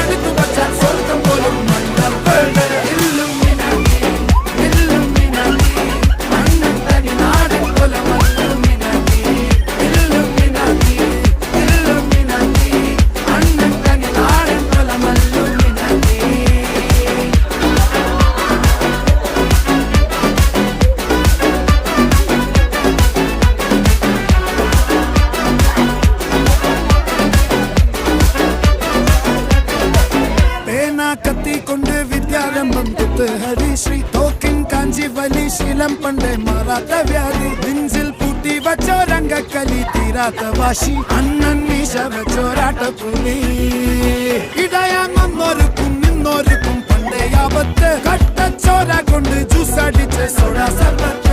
എടുത്തു വച്ചാൽ സ്വർഗം പോലും കത്തിക്കൊണ്ട് വിദ്യാരംഭം കുത്ത് ഹരിശ്രീ തോക്കിൻ കാഞ്ചി വലി ശീലം പണ്ടേ മാറാത്ത വ്യാധി നെഞ്ചിൽ പൂട്ടി വച്ചോരംഗക്കലി തീരാത്ത വാശി അണ്ണൻ മീശ വെച്ചോരാട്ട പുലി ഇടയാങ്ങൊന്നൊരുക്കും നിന്നൊരുക്കും പണ്ടേ ആപത്ത് കട്ടച്ചോര കൊണ്ട് ജ്യൂസ് അടിച്ച് സോഡ സർബത്ത്